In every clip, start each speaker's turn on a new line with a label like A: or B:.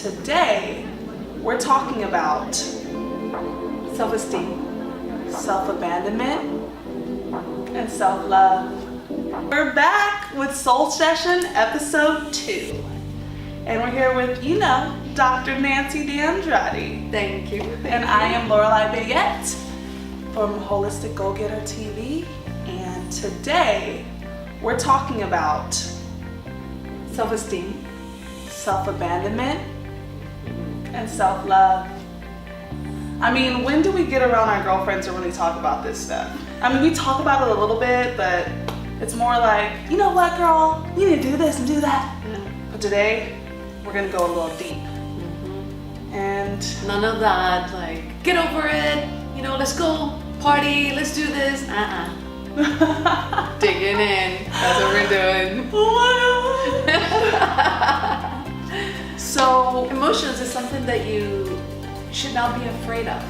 A: today we're talking about self-esteem, self-abandonment, and self-love. We're back with Soul Session episode 2. And we're here with, Dr. Nancy D'Andrade.
B: Thank you.
A: And I am Loralei from Holistic Go-Getter TV. And today we're talking about self-esteem, self-abandonment, and self-love. I mean, when do we get around our girlfriends to really talk about this stuff? I mean, we talk about it a little bit, but it's more like, you know what, girl? You need to do this and do that. But today, we're gonna go a little deep. And
B: none of that, like, get over it, let's go party, let's do this. Digging in, that's what we're doing.
A: Oh my God. So,
B: emotions is something that you should not be afraid of.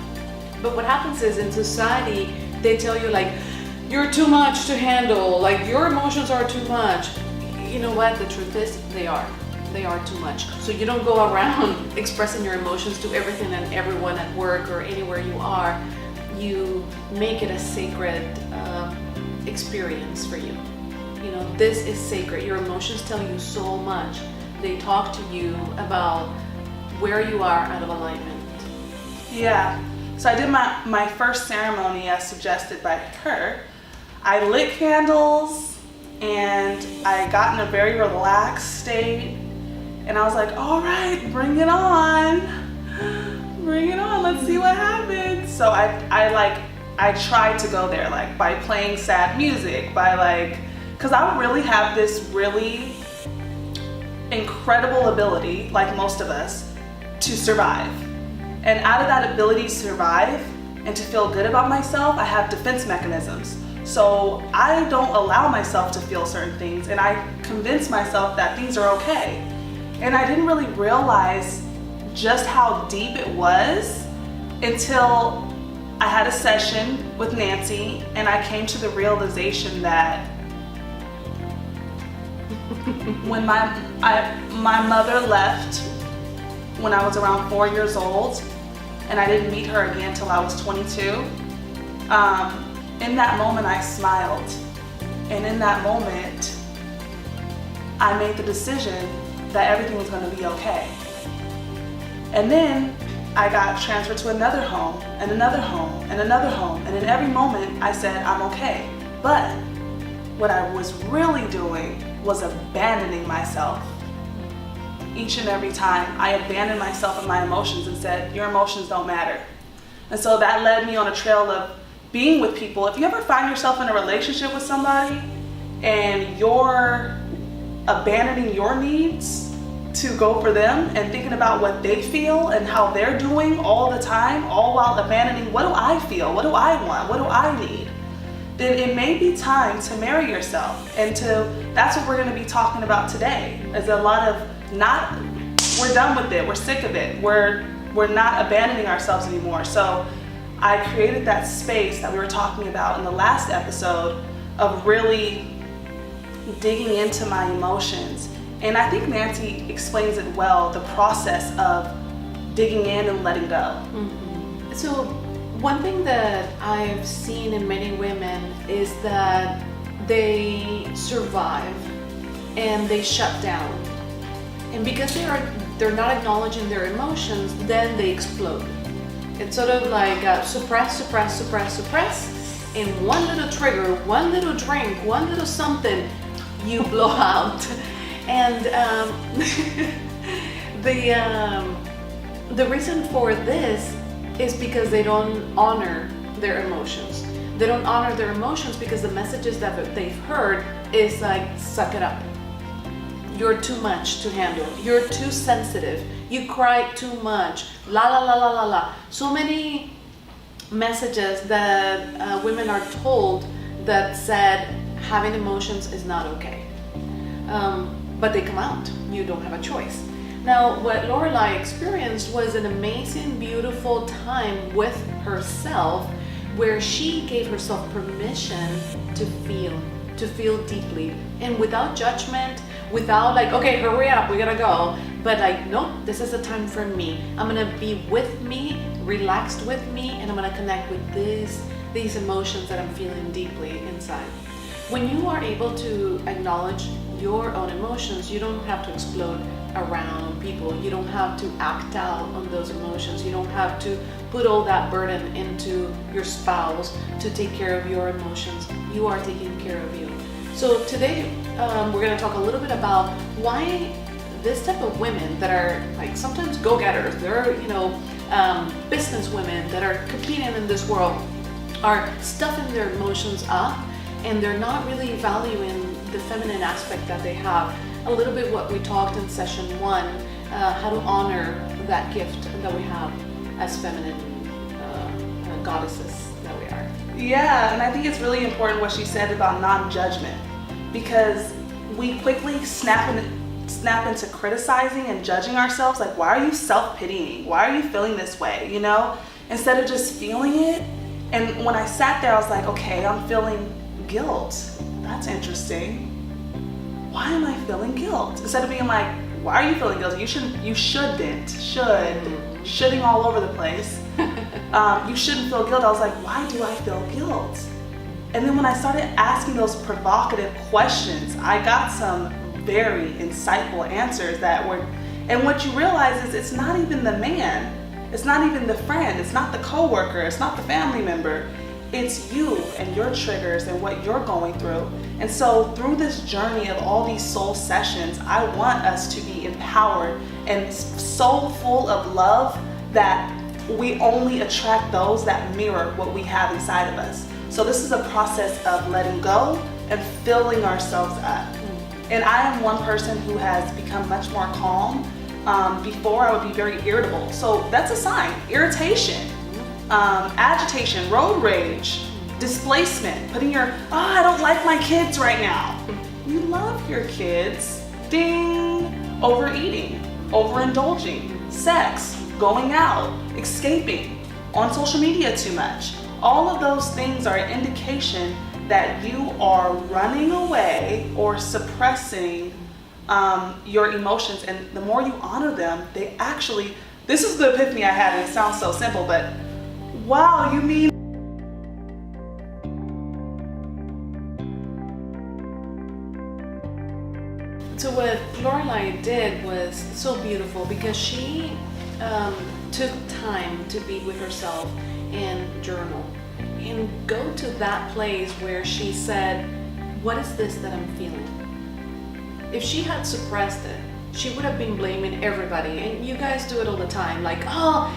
B: But what happens is in society, they tell you like, you're too much to handle, like your emotions are too much. You know what, the truth is, they are too much. So you don't go around expressing your emotions to everything and everyone at work or anywhere you are. You make it a sacred experience for you. This is sacred. Your emotions tell you so much. They talk to you about where you are out of alignment.
A: Yeah. So I did my first ceremony as suggested by her. I lit candles and I got in a very relaxed state. And I was like, all right, bring it on. Bring it on. Let's see what happens. So I tried to go there, like by playing sad music, because I really have this really incredible ability, like most of us, to survive. And out of that ability to survive and to feel good about myself, I have defense mechanisms. So I don't allow myself to feel certain things, and I convince myself that things are okay. And I didn't really realize just how deep it was until I had a session with Nancy, and I came to the realization that when my mother left when I was around 4 years old, and I didn't meet her again until I was 22, in that moment I smiled. And in that moment, I made the decision that everything was going to be okay. And then I got transferred to another home, and another home, and another home. And in every moment, I said, I'm okay. But what I was really doing was abandoning myself. Each and every time, I abandoned myself and my emotions and said, your emotions don't matter. And so that led me on a trail of being with people. If you ever find yourself in a relationship with somebody and you're abandoning your needs to go for them and thinking about what they feel and how they're doing all the time, all while abandoning, what do I feel? What do I want? What do I need? Then it may be time to marry yourself. And that's what we're going to be talking about today. Is a lot of we're done with it. We're sick of it. We're not abandoning ourselves anymore. So I created that space that we were talking about in the last episode of really digging into my emotions. And I think Nancy explains it well, the process of digging in and letting go.
B: Mm-hmm. So one thing that I've seen in many women is that they survive and they shut down. And because they're not acknowledging their emotions, then they explode. It's sort of like suppress. And one little trigger, one little drink, one little something, you blow out. And the reason for this is because they don't honor their emotions. They don't honor their emotions because the messages that they've heard is like, suck it up. You're too much to handle. You're too sensitive. You cry too much. La la la la la la. So many messages that women are told that said having emotions is not okay. But they come out. You don't have a choice. Now, what Loralei experienced was an amazing, beautiful time with herself where she gave herself permission to feel deeply and without judgment, without like, okay, hurry up, we gotta go, But like, no, this is a time for me. I'm gonna be with me, relaxed with me, and I'm gonna connect with these emotions that I'm feeling deeply inside. When you are able to acknowledge your own emotions, you don't have to explode around people. You don't have to act out on those emotions. You don't have to put all that burden into your spouse to take care of your emotions. You are taking care of you. So today we're going to talk a little bit about why this type of women that are like sometimes go-getters, they're business women that are competing in this world, are stuffing their emotions up, and they're not really valuing the feminine aspect that they have. A little bit what we talked in session 1, how to honor that gift that we have as feminine goddesses that we are.
A: Yeah, and I think it's really important what she said about non-judgment, because we quickly snap into criticizing and judging ourselves. Like, why are you self-pitying? Why are you feeling this way? Instead of just feeling it. And when I sat there, I was like, okay, I'm feeling guilt. That's interesting. Why am I feeling guilt? Instead of being like, why are you feeling guilty? You shouldn't. Shoulding all over the place. You shouldn't feel guilt. I was like, why do I feel guilt? And then when I started asking those provocative questions, I got some very insightful answers and what you realize is it's not even the man, it's not even the friend, it's not the coworker, it's not the family member. It's you and your triggers and what you're going through. And so through this journey of all these soul sessions, I want us to be empowered and so full of love that we only attract those that mirror what we have inside of us. So this is a process of letting go and filling ourselves up. And I am one person who has become much more calm. Before I would be very irritable. So that's a sign. Irritation. Agitation, road rage, displacement, I don't like my kids right now. You love your kids. Ding. Overeating, overindulging, sex, going out, escaping, on social media too much. All of those things are an indication that you are running away or suppressing your emotions. And the more you honor them, this is the epiphany I had, and it sounds so simple, but wow, you mean
B: So what Loralei did was so beautiful, because she took time to be with herself and journal and go to that place where she said, what is this that I'm feeling? If she had suppressed it, she would have been blaming everybody. And you guys do it all the time, like,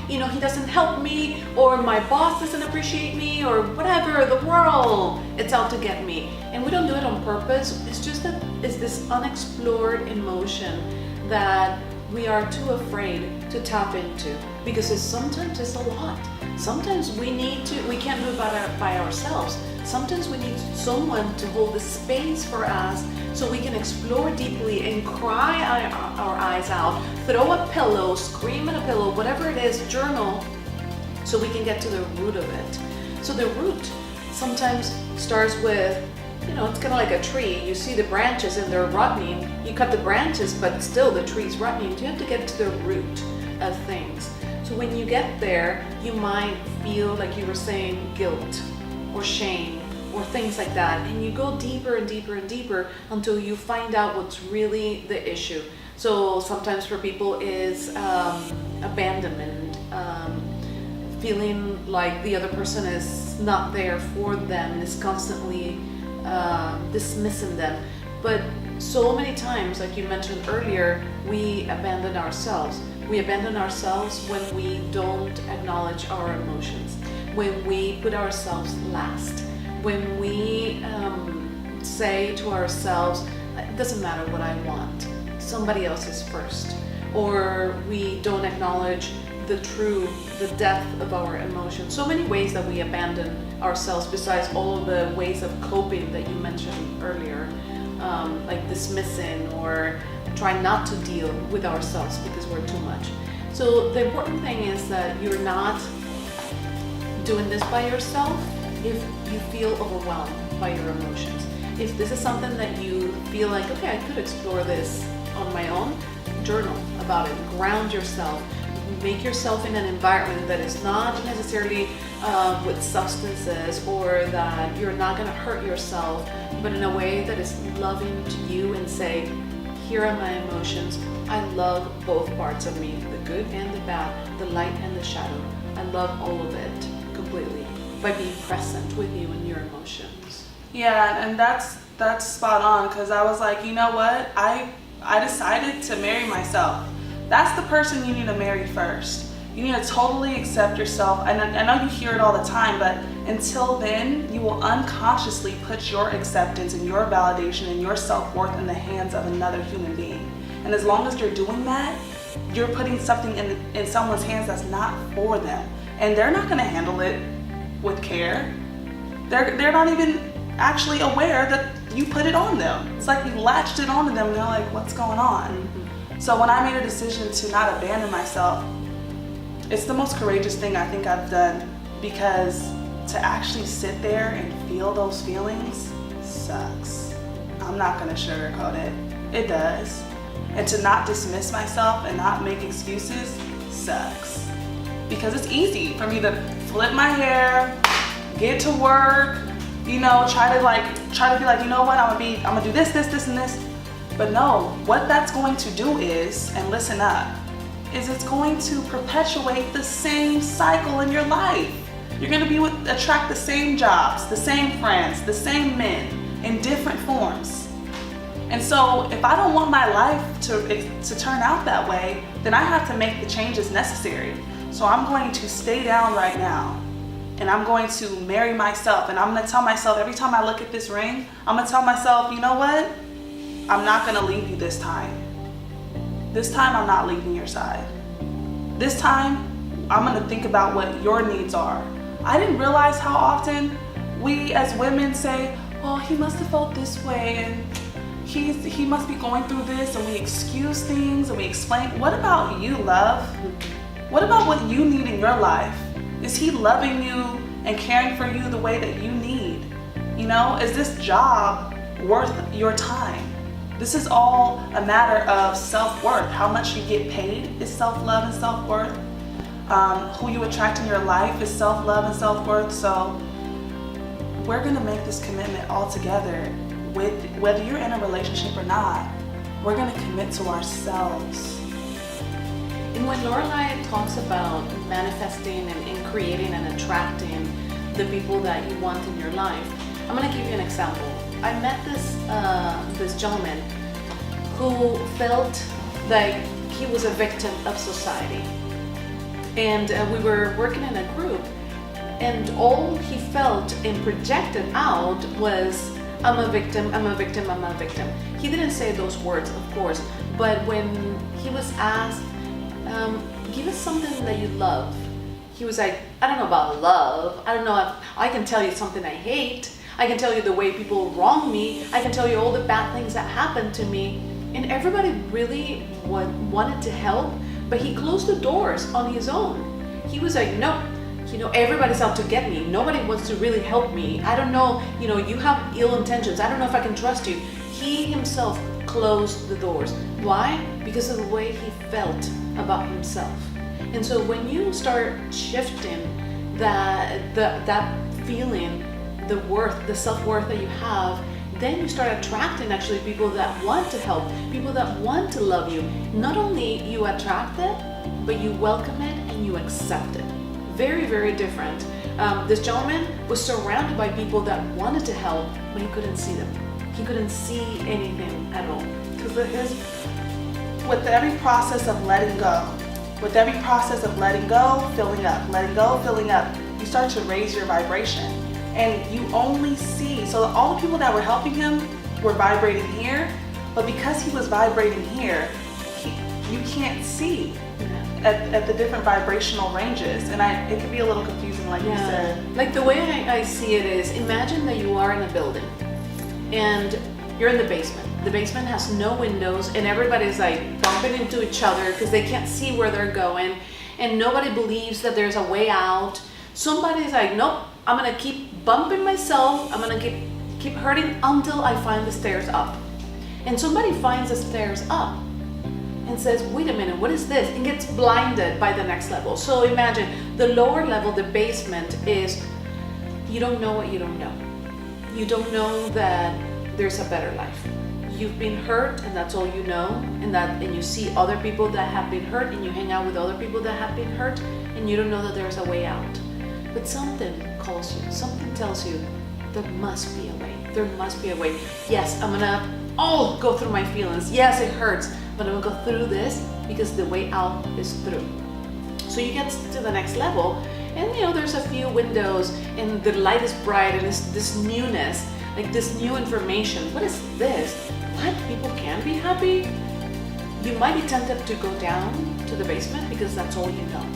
B: he doesn't help me, or my boss doesn't appreciate me, or whatever, the world, it's out to get me. And we don't do it on purpose. It's just that it's this unexplored emotion that we are too afraid to tap into, because sometimes it's a lot. Sometimes we can't do it by ourselves. Sometimes we need someone to hold the space for us so we can explore deeply and cry our eyes out, throw a pillow, scream at a pillow, whatever it is, journal, so we can get to the root of it. So the root sometimes starts with, it's kind of like a tree. You see the branches and they're rotting. You cut the branches, but still the tree's rotting. You have to get to the root of things. So when you get there, you might feel, like you were saying, guilt or shame or things like that. And you go deeper and deeper and deeper until you find out what's really the issue. So sometimes for people is abandonment, feeling like the other person is not there for them, is constantly dismissing them. But so many times, like you mentioned earlier, we abandon ourselves. We abandon ourselves when we don't acknowledge our emotions, when we put ourselves last, when we say to ourselves, it doesn't matter what I want, somebody else is first. Or we don't acknowledge the depth of our emotions. So many ways that we abandon ourselves, besides all of the ways of coping that you mentioned earlier, like dismissing or trying not to deal with ourselves because we're too much. So the important thing is that you're not doing this by yourself if you feel overwhelmed by your emotions. If this is something that you feel like, okay, I could explore this on my own, journal about it, ground yourself, make yourself in an environment that is not necessarily with substances, or that you're not going to hurt yourself, but in a way that is loving to you, and say, here are my emotions. I love both parts of me, the good and the bad, the light and the shadow. I love all of it completely, by being present with you and your emotions.
A: Yeah, and that's spot on, because I was like, you know what? I decided to marry myself. That's the person you need to marry first. You need to totally accept yourself. And I know you hear it all the time, but until then, you will unconsciously put your acceptance and your validation and your self-worth in the hands of another human being. And as long as you're doing that, you're putting something in someone's hands that's not for them. And they're not gonna handle it with care. They're not even actually aware that you put it on them. It's like you latched it onto them and they're like, what's going on? Mm-hmm. So when I made a decision to not abandon myself, it's the most courageous thing I think I've done, because to actually sit there and feel those feelings sucks. I'm not gonna sugarcoat it. It does. And to not dismiss myself and not make excuses sucks. Because it's easy for me to flip my hair, get to work, try to be like, you know what, I'm gonna do this, and this. But no, what that's going to do is, and listen up, is it's going to perpetuate the same cycle in your life. You're gonna attract the same jobs, the same friends, the same men in different forms. And so if I don't want my life to turn out that way, then I have to make the changes necessary. So I'm going to stay down right now, and I'm going to marry myself, and I'm gonna tell myself, every time I look at this ring, I'm gonna tell myself, you know what? I'm not gonna leave you this time. This time I'm not leaving your side. This time I'm gonna think about what your needs are. I didn't realize how often we as women say, oh, he must have felt this way, and he must be going through this, and we excuse things and we explain. What about you, love? What about what you need in your life? Is he loving you and caring for you the way that you need? Is this job worth your time? This is all a matter of self-worth. How much you get paid is self-love and self-worth. Who you attract in your life is self-love and self-worth. So we're gonna make this commitment all together, with whether you're in a relationship or not. We're gonna commit to ourselves.
B: And when Loralei talks about manifesting and creating and attracting the people that you want in your life, I'm gonna give you an example. I met this gentleman who felt like he was a victim of society. And we were working in a group, and all he felt and projected out was, I'm a victim, I'm a victim, I'm a victim. He didn't say those words, of course, but when he was asked, give us something that you love, he was like, I don't know about love. I don't know if I can tell you something I hate. I can tell you the way people wrong me. I can tell you all the bad things that happened to me. And everybody really wanted to help, but he closed the doors on his own. He was like, no, everybody's out to get me. Nobody wants to really help me. I don't know, you have ill intentions. I don't know if I can trust you. He himself closed the doors. Why? Because of the way he felt about himself. And so when you start shifting that feeling, the self-worth that you have, then you start attracting actually people that want to help, people that want to love you. Not only you attract it, but you welcome it and you accept it. Very, very different. This gentleman was surrounded by people that wanted to help, but he couldn't see them. He couldn't see anything at all.
A: Because with every process of letting go, filling up, you start to raise your vibration. And you only see, so all the people that were helping him were vibrating here, but because he was vibrating here, you can't see at the different vibrational ranges, and it can be a little confusing, like you said.
B: Like the way I see it is, imagine that you are in a building, and you're in the basement. The basement has no windows, and everybody's like bumping into each other because they can't see where they're going, and nobody believes that there's a way out. Somebody's like, nope, I'm gonna keep bumping myself, I'm gonna keep hurting until I find the stairs up. And somebody finds the stairs up, and says, wait a minute, what is this? And gets blinded by the next level. So imagine the lower level, the basement, is you don't know what you don't know. You don't know that there's a better life. You've been hurt and that's all you know, and you see other people that have been hurt and you hang out with other people that have been hurt and you don't know that there's a way out. But something calls you, something tells you there must be a way. There must be a way. Yes, I'm gonna go through my feelings. Yes, it hurts, but I'm gonna go through this because the way out is through. So you get to the next level, and there's a few windows, and the light is bright, and it's this newness, like this new information. What is this? What? People can be happy? You might be tempted to go down to the basement because that's all you know.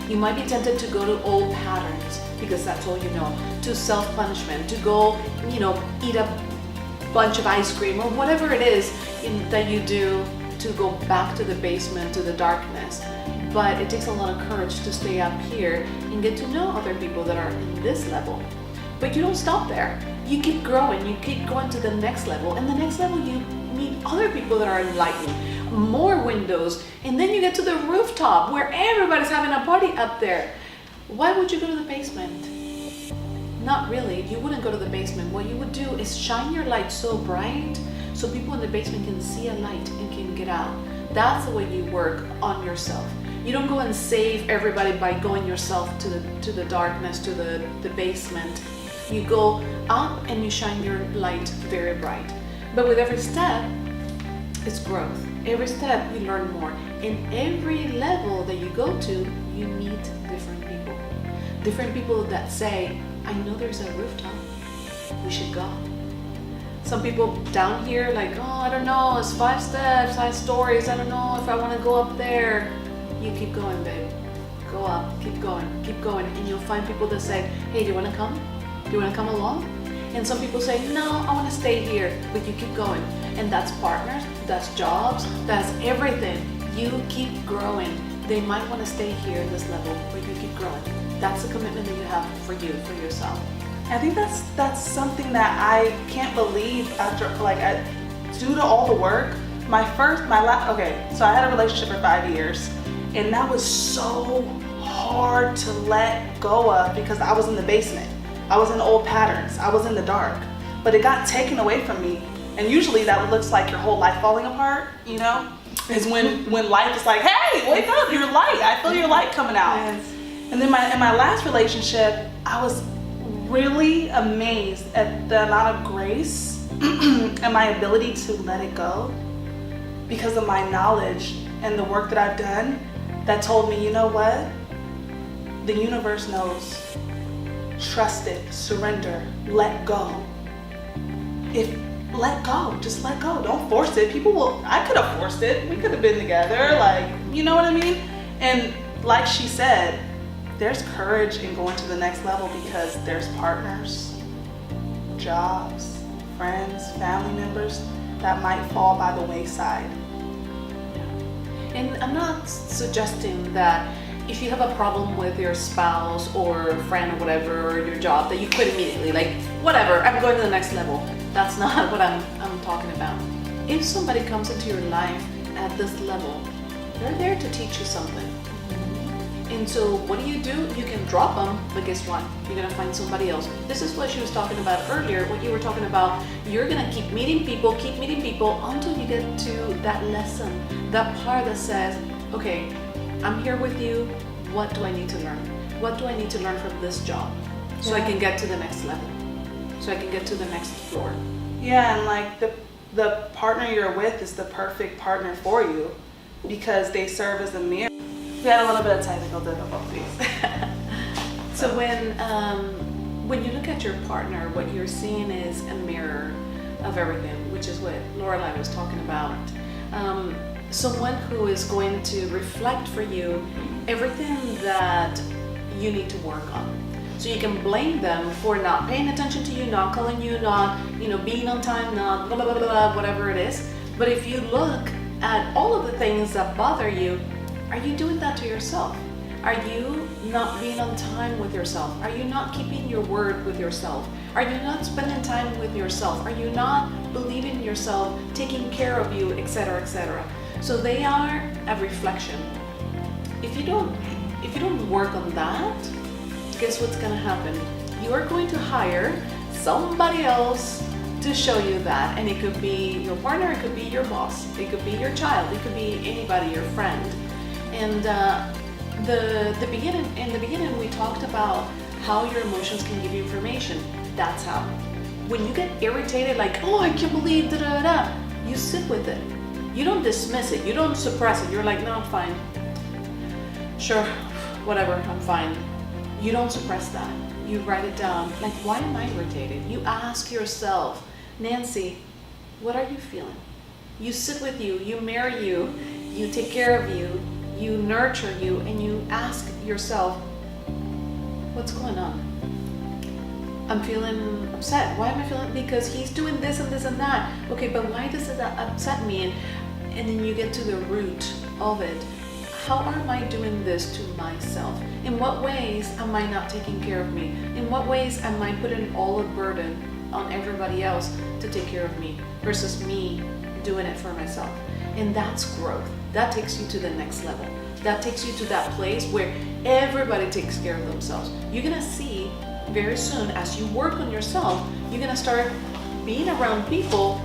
B: You might be tempted to go to old patterns because that's all you know, to self-punishment, to go, eat a bunch of ice cream or whatever it is that you do to go back to the basement, to the darkness. But it takes a lot of courage to stay up here and get to know other people that are in this level. But you don't stop there. You keep growing, you keep going to the next level, and the next level you meet other people that are enlightened, more windows, and then you get to the rooftop where everybody's having a party up there. Why would you go to the basement? Not really. You wouldn't go to the basement. What you would do is shine your light so bright so people in the basement can see a light and can get out. That's the way you work on yourself. You don't go and save everybody by going yourself to the darkness, to the basement. You go up and you shine your light very bright. But with every step, it's growth. Every step you learn more. In every level that you go to, you meet different people. Different people that say, I know there's a rooftop. We should go. Some people down here I don't know, it's 5 steps, 5 stories. I don't know if I want to go up there. You keep going, babe. Go up, keep going, and you'll find people that say, hey, do you want to come? Do you want to come along? And some people say, no, I want to stay here, but you keep going. And that's partners, that's jobs, that's everything. You keep growing. They might want to stay here in this level, but you keep growing. That's the commitment that you have for you, for yourself.
A: I think that's something that I can't believe after, due to all the work. So I had a relationship for 5 years, and that was so hard to let go of because I was in the basement. I was in old patterns. I was in the dark, but it got taken away from me. And usually that looks like your whole life falling apart, is when life is like, hey, wake up, your light. I feel your light coming out.
B: Yes.
A: And then in my last relationship, I was really amazed at the amount of grace and my ability to let it go because of my knowledge and the work that I've done that told me, you know what? The universe knows. Trust it, surrender, let go. Just let go. Don't force it. I could have forced it. We could have been together, you know what I mean? And like she said, there's courage in going to the next level because there's partners, jobs, friends, family members that might fall by the wayside.
B: And I'm not suggesting that if you have a problem with your spouse or friend or whatever, or your job, that you quit immediately, whatever, I'm going to the next level. That's not what I'm talking about. If somebody comes into your life at this level, they're there to teach you something. And so what do? You can drop them, but guess what? You're gonna find somebody else. This is what she was talking about earlier, what you were talking about. You're gonna keep meeting people until you get to that lesson, that part that says, okay, I'm here with you. What do I need to learn? What do I need to learn from this job so I can get to the next level? So I can get to the next floor.
A: Yeah, and the partner you're with is the perfect partner for you because they serve as a mirror. We had a little bit of technical difficulties.
B: So when you look at your partner, what you're seeing is a mirror of everything, which is what Loralei was talking about. Someone who is going to reflect for you everything that you need to work on. So you can blame them for not paying attention to you, not calling you, not being on time, not blah, blah, blah, blah, whatever it is. But if you look at all of the things that bother you, are you doing that to yourself? Are you not being on time with yourself? Are you not keeping your word with yourself? Are you not spending time with yourself? Are you not believing in yourself, taking care of you, etc., etc.? So they are a reflection. If you don't work on that, guess what's gonna happen? You are going to hire somebody else to show you that, and it could be your partner, it could be your boss, it could be your child, it could be anybody, your friend. And in the beginning we talked about how your emotions can give you information. That's how. When you get irritated, like, oh, I can't believe da da da, you sit with it. You don't dismiss it. You don't suppress it. You're like, no, I'm fine. Sure, whatever, I'm fine. You don't suppress that. You write it down. Like, why am I irritated? You ask yourself, Nancy, what are you feeling? You sit with you, you mirror you, you take care of you, you nurture you, and you ask yourself, what's going on? I'm feeling upset. Why am I feeling? Because he's doing this and this and that. Okay, but why does it upset me? And then you get to the root of it. How am I doing this to myself? In what ways am I not taking care of me? In what ways am I putting all the burden on everybody else to take care of me versus me doing it for myself? And that's growth. That takes you to the next level. That takes you to that place where everybody takes care of themselves. You're gonna see very soon, as you work on yourself, you're gonna start being around people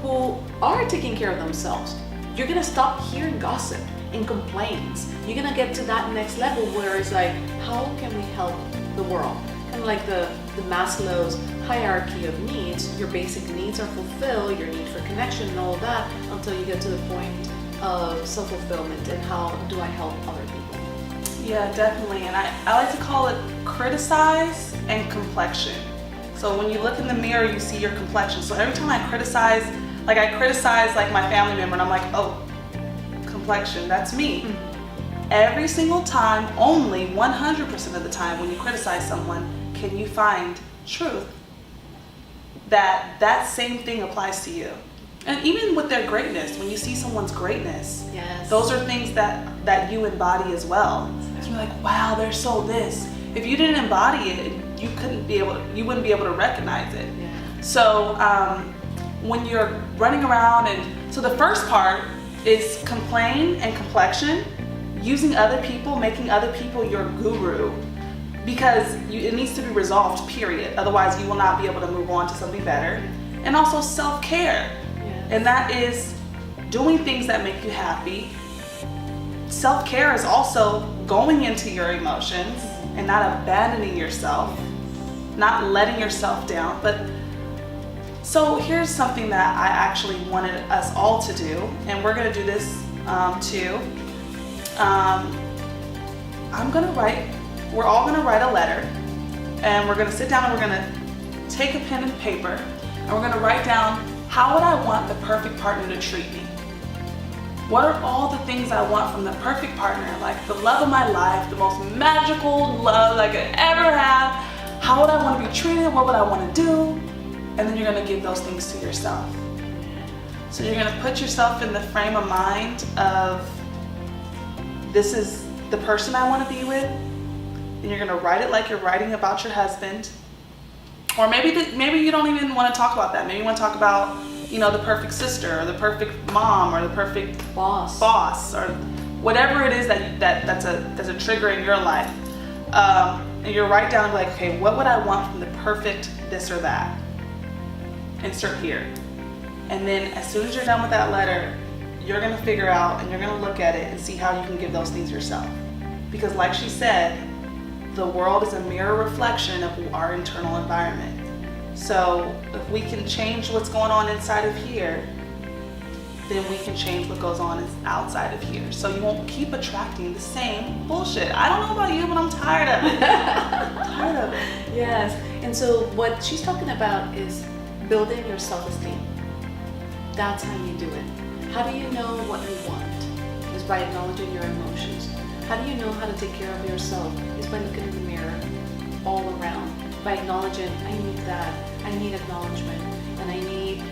B: who are taking care of themselves. You're gonna stop hearing gossip and complaints. You're gonna get to that next level where it's like, how can we help the world? Kind of like the Maslow's hierarchy of needs. Your basic needs are fulfilled, your need for connection and all of that, until you get to the point of self-fulfillment and how do I help other people.
A: Yeah, definitely. And I like to call it criticize and complexion. So when you look in the mirror, you see your complexion. So every time I criticize like my family member, and I'm like, oh, complexion, that's me. Mm-hmm. Every single time, only 100% of the time when you criticize someone, can you find truth that same thing applies to you. And even with their greatness, when you see someone's greatness,
B: yes,
A: those are things that you embody as well. So you're like, wow, they're so this. If you didn't embody it, you wouldn't be able to recognize it.
B: Yeah.
A: So when you're running around, and so the first part is complain and complexion, using other people, making other people your guru, because it needs to be resolved, period. Otherwise, you will not be able to move on to something better. And also self-care.
B: Yes.
A: And that is doing things that make you happy. Self-care is also going into your emotions and not abandoning yourself, not letting yourself down. But so here's something that I actually wanted us all to do, and we're gonna do this too. We're all gonna write a letter, and we're gonna sit down and we're gonna take a pen and paper, and we're gonna write down, how would I want the perfect partner to treat me? What are all the things I want from the perfect partner? Like the love of my life, the most magical love I could ever have. How would I want to be treated? What would I want to do? And then you're going to give those things to yourself. So you're going to put yourself in the frame of mind of, this is the person I want to be with. And you're going to write it like you're writing about your husband. Or maybe you don't even want to talk about that. Maybe you want to talk about, the perfect sister, or the perfect mom, or the perfect boss, or whatever it is that's a trigger in your life. And you write down like, okay, what would I want from the perfect this or that? Insert here. And then as soon as you're done with that letter, you're gonna figure out and you're gonna look at it and see how you can give those things yourself. Because like she said, the world is a mirror reflection of our internal environment. So if we can change what's going on inside of here, then we can change what goes on outside of here. So you won't keep attracting the same bullshit. I don't know about you, but I'm tired of it. I'm tired of it.
B: Yes. And so what she's talking about is building your self-esteem. That's how you do it. How do you know what you want? Is by acknowledging your emotions. How do you know how to take care of yourself? Is by looking in the mirror all around. By acknowledging, I need that, I need acknowledgement, and I need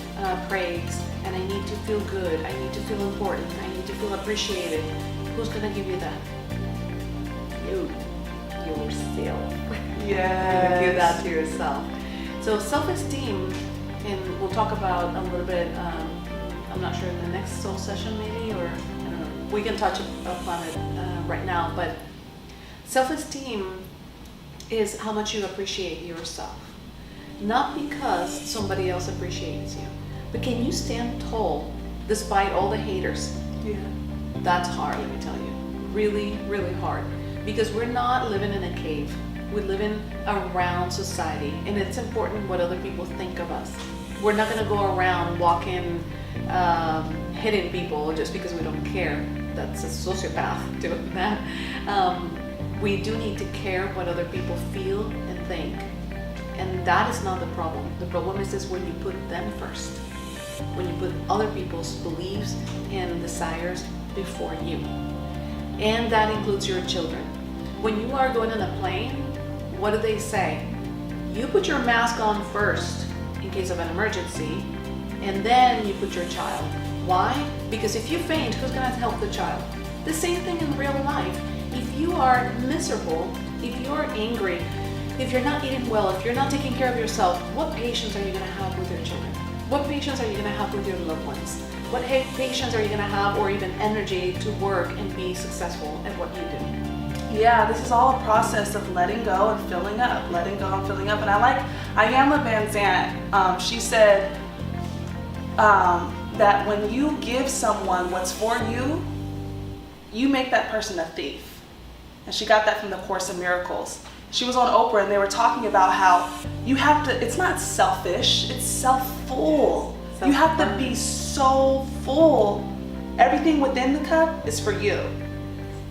B: praise, and I need to feel good, I need to feel important, I need to feel appreciated. Who's gonna give you that? You, yourself.
A: Yes.
B: You're gonna give that to yourself. So self-esteem, and we'll talk about a little bit I'm not sure in the next soul session maybe, or I don't know. We can touch upon it right now, but self-esteem is how much you appreciate yourself. Not because somebody else appreciates you, but can you stand tall despite all the haters?
A: Yeah.
B: That's hard, let me tell you. Really, really hard. Because we're not living in a cave. We live in around society, and it's important what other people think of us. We're not gonna go around walking, hitting people just because we don't care. That's a sociopath doing that. We do need to care what other people feel and think. And that is not the problem. The problem is when you put them first. When you put other people's beliefs and desires before you. And that includes your children. When you are going on a plane, what do they say? You put your mask on first in case of an emergency, and then you put your child. Why? Because if you faint, who's gonna help the child? The same thing in real life. If you are miserable, if you're angry, if you're not eating well, if you're not taking care of yourself, what patience are you gonna have with your children? What patience are you gonna have with your loved ones? What patience are you gonna have, or even energy to work and be successful at what you do?
A: Yeah, this is all a process of letting go and filling up, letting go and filling up. And I like Iyanla Vanzant. She said that when you give someone what's for you, you make that person a thief. And she got that from the Course in Miracles. She was on Oprah and they were talking about how you have to, it's not selfish, it's self-full. You have to be so full. Everything within the cup is for you.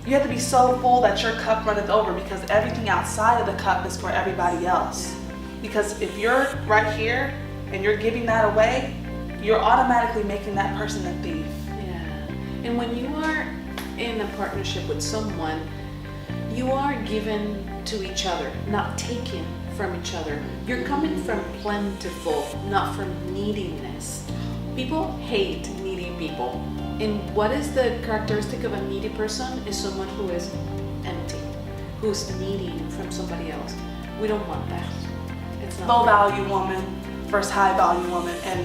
A: You have to be so full that your cup runneth over, because everything outside of the cup is for everybody else. Because if you're right here and you're giving that away, you're automatically making that person a thief.
B: Yeah. And when you are in a partnership with someone, you are given to each other, not taken from each other. You're coming from plentiful, not from neediness. People hate needy people. And what is the characteristic of a needy person? Is someone who is empty, who's needing from somebody else. We don't want that. It's not
A: low value woman versus high value woman. And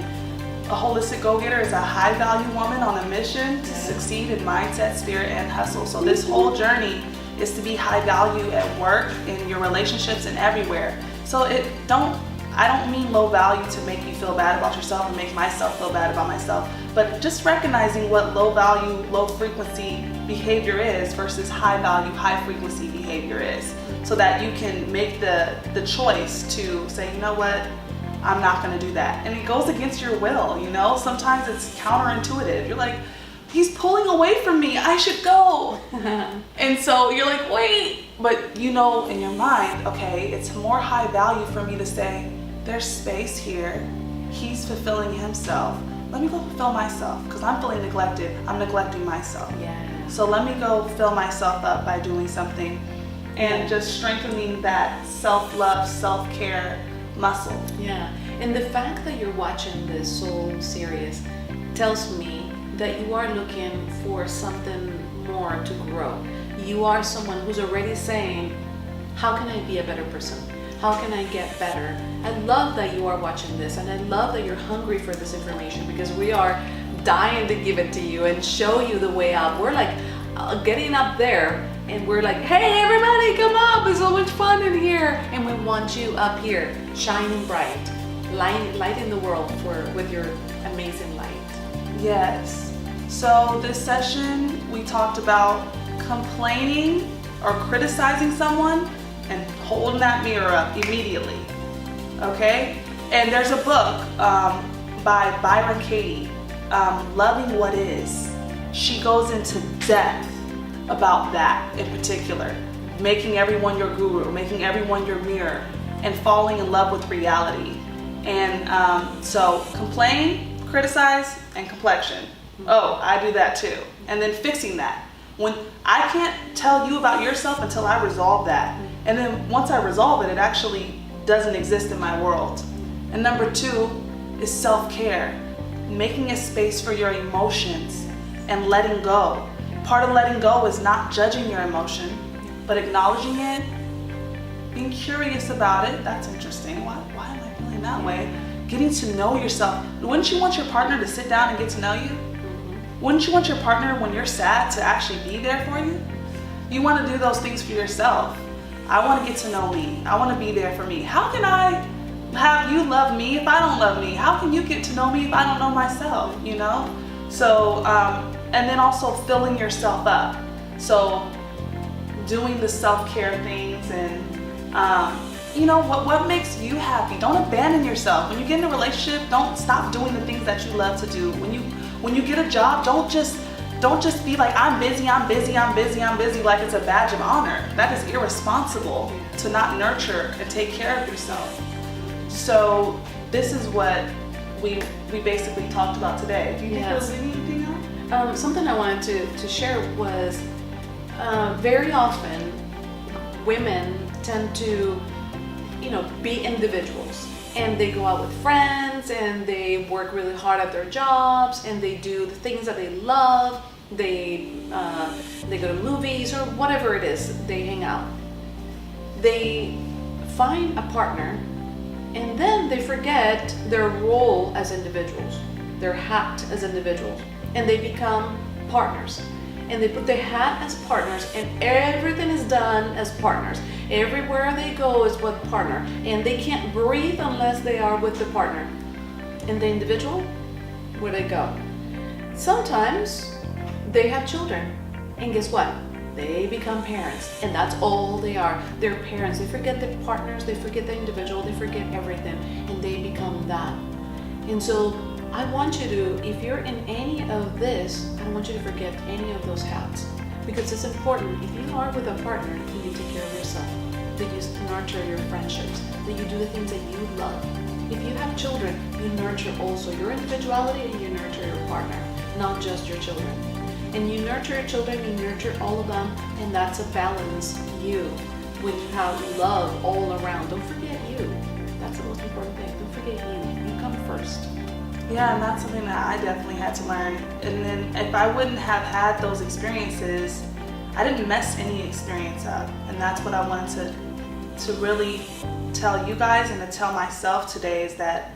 A: a holistic go-getter is a high value woman on a mission to succeed in mindset, spirit, and hustle. So this whole journey is to be high value at work, in your relationships, and everywhere. So I don't mean low value to make you feel bad about yourself and make myself feel bad about myself, but just recognizing what low value, low frequency behavior is versus high value, high frequency behavior is, so that you can make the choice to say, you know what, I'm not gonna do that. And it goes against your will, you know? Sometimes it's counterintuitive. You're like, he's pulling away from me, I should go. And so you're like, wait, but you know in your mind, okay, it's more high value for me to say, there's space here, he's fulfilling himself. Let me go fulfill myself, because I'm feeling neglected, I'm neglecting myself.
B: Yeah.
A: So let me go fill myself up by doing something and just strengthening that self-love, self-care muscle.
B: Yeah, and the fact that you're watching this soul series tells me that you are looking for something more to grow. You are someone who's already saying, how can I be a better person? How can I get better? I love that you are watching this, and I love that you're hungry for this information, because we are dying to give it to you and show you the way up. We're like getting up there, and we're like, hey everybody, come up, it's so much fun in here. And we want you up here, shining bright, lighting the world with your amazing light.
A: Yes. So this session, we talked about complaining or criticizing someone and holding that mirror up immediately, okay? And there's a book by Byron Katie, Loving What Is. She goes into depth about that in particular, making everyone your guru, making everyone your mirror, and falling in love with reality. And so complain, criticize, and complexion. Oh, I do that too. And then fixing that. When I can't tell you about yourself until I resolve that. And then once I resolve it, it actually doesn't exist in my world. And number 2 is self-care, making a space for your emotions and letting go. Part of letting go is not judging your emotion, but acknowledging it, being curious about it. That's interesting. Why am I feeling that way? getting to know yourself. Wouldn't you want your partner to sit down and get to know you? Wouldn't you want your partner, when you're sad, to actually be there for you? You want to do those things for yourself. I want to get to know me. I want to be there for me. How can I have you love me if I don't love me? How can you get to know me if I don't know myself, you know? So, and then also filling yourself up. So doing the self-care things and, you know, what makes you happy. Don't abandon yourself. When you get in a relationship, don't stop doing the things that you love to do. When you get a job, don't just be like, I'm busy, like it's a badge of honor. That is irresponsible to not nurture and take care of yourself. So this is what we basically talked about today. Do you think there was anything else?
B: Something I wanted to share was very often women tend to, you know, be individuals, and they go out with friends and they work really hard at their jobs and they do the things that they love. They go to movies or whatever it is. They hang out. They find a partner, and then they forget their role as individuals, their hat as individuals, and they become partners. And they put their hat as partners, and everything is done as partners. Everywhere they go is with partner, and they can't breathe unless they are with the partner. And the individual, where they go? Sometimes they have children, and guess what? They become parents, and that's all they are. They're parents. They forget the partners, they forget the individual, they forget everything, and they become that. And so I want you to, if you're in any of this, I don't want you to forget any of those hats, because it's important. If you are with a partner, that you take care of yourself, that you nurture your friendships, that you do the things that you love. If you have children, you nurture also your individuality and you nurture your partner, not just your children. And you nurture your children, you nurture all of them, and that's a balance you. When you have love all around, don't forget you. That's the most important thing. Don't forget you. You come first.
A: Yeah, and that's something that I definitely had to learn. And then if I wouldn't have had those experiences, I didn't mess any experience up. And that's what I wanted to really tell you guys and to tell myself today, is that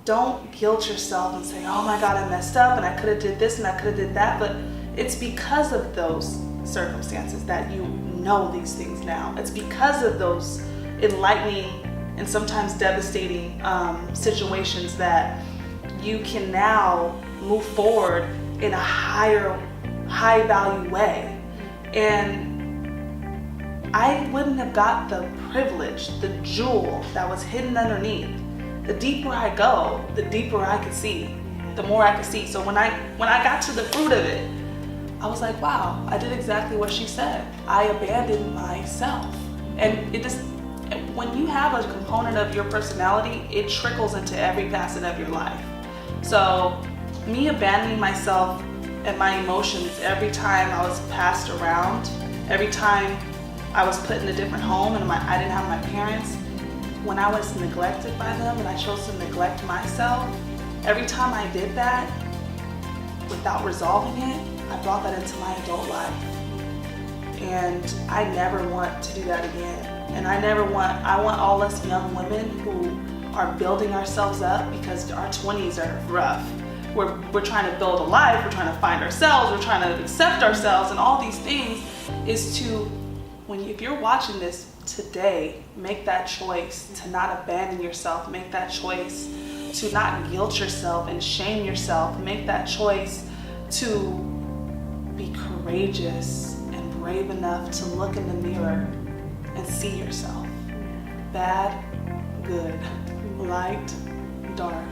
A: don't guilt yourself and say, oh my God, I messed up and I could have did this and I could have did that. But it's because of those circumstances that you know these things now. It's because of those enlightening and sometimes devastating situations that you can now move forward in a high value way. And I wouldn't have got the privilege, the jewel that was hidden underneath. The deeper I go, the deeper I could see, the more I could see. So when I got to the fruit of it, I was like, wow, I did exactly what she said. I abandoned myself. And it just, when you have a component of your personality, it trickles into every facet of your life. So me abandoning myself and my emotions every time I was passed around, every time I was put in a different home and I didn't have my parents, when I was neglected by them and I chose to neglect myself, every time I did that without resolving it, I brought that into my adult life. And I never want to do that again. And I want all us young women who are building ourselves up, because our 20s are rough. We're trying to build a life, we're trying to find ourselves, we're trying to accept ourselves and all these things, is to, if you're watching this today, make that choice to not abandon yourself, make that choice to not guilt yourself and shame yourself, make that choice to be courageous and brave enough to look in the mirror and see yourself. Bad, good, light, dark,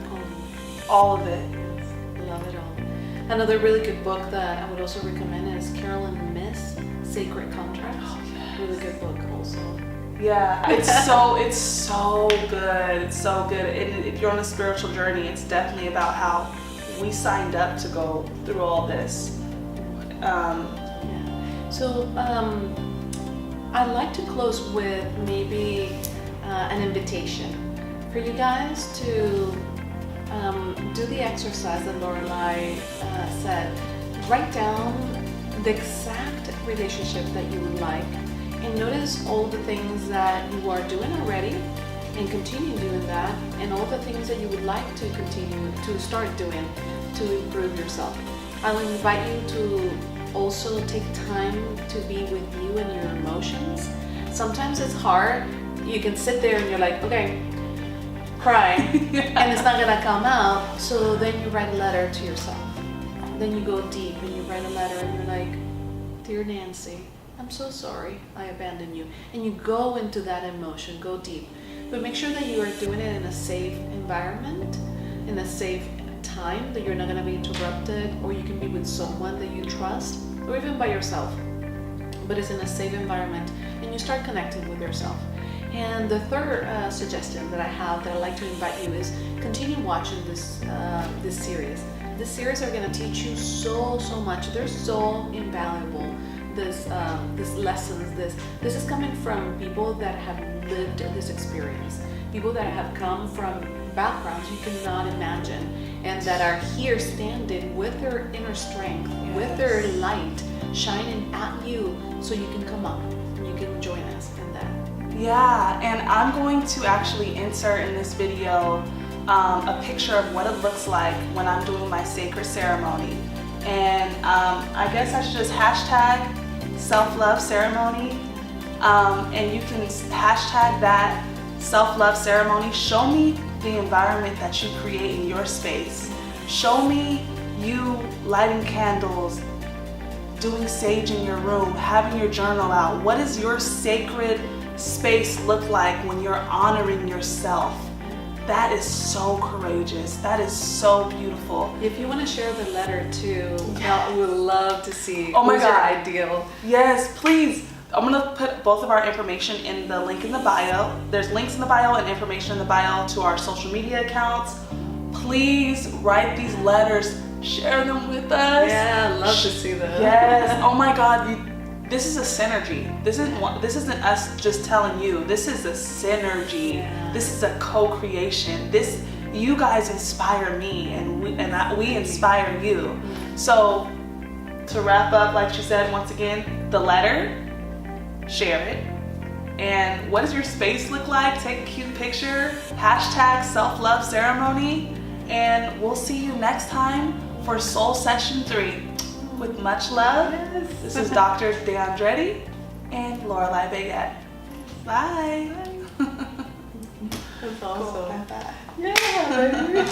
A: all of it.
B: Love it all. Another really good book that I would also recommend is Carolyn Myss, Sacred Contracts.
A: Oh, yes.
B: Really good book also.
A: Yeah, it's so good. It's so good. And if you're on a spiritual journey, it's definitely about how we signed up to go through all this.
B: So I'd like to close with maybe an invitation for you guys to do the exercise that Loralei said. Write down the exact relationship that you would like, and notice all the things that you are doing already and continue doing that, and all the things that you would like to continue to start doing to improve yourself. I will invite you to also take time to be with you and your emotions. Sometimes it's hard. You can sit there and you're like, okay, cry, and it's not gonna come out. So then you write a letter to yourself. Then you go deep and you write a letter and you're like, dear Nancy, I'm so sorry I abandoned you. And you go into that emotion, go deep. But make sure that you are doing it in a safe environment, in a safe time, that you're not gonna be interrupted, or you can be with someone that you trust, or even by yourself. But it's in a safe environment, and you start connecting with yourself. And the third suggestion that I have that I'd like to invite you is continue watching this series. This series are going to teach you so much. They're so invaluable. This lessons. This is coming from people that have lived this experience. People that have come from backgrounds you cannot imagine, and that are here standing with their inner strength, with their light shining at you, so you can come up and you can join us in that.
A: Yeah, and I'm going to actually insert in this video a picture of what it looks like when I'm doing my sacred ceremony. And I guess I should just hashtag self-love ceremony. And you can hashtag that self-love ceremony. Show me the environment that you create in your space. Show me you lighting candles, doing sage in your room, having your journal out. What does your sacred space look like when you're honoring yourself? That is so courageous. That is so beautiful.
B: If you want to share the letter too, I would love to see.
A: Oh my
B: who's
A: God.
B: your ideal.
A: Yes, please. I'm gonna put both of our information in the link in the bio. There's links in the bio and information in the bio to our social media accounts. Please write these letters, share them with us.
B: Yeah, I'd love to see them.
A: Yes. Oh my God. This is a synergy. This isn't us just telling you. This is a synergy.
B: Yeah.
A: This is a co-creation. You guys inspire me, and we inspire you. So to wrap up, like she said, once again, the letter, share it. And what does your space look like? Take a cute picture. Hashtag self-love ceremony. And we'll see you next time for Soul Session 3. With much love, This is Dr. DeAndretti and Loralei Baguette. Bye.
B: That's awesome.
A: Cool. Bye-bye.
B: Yeah.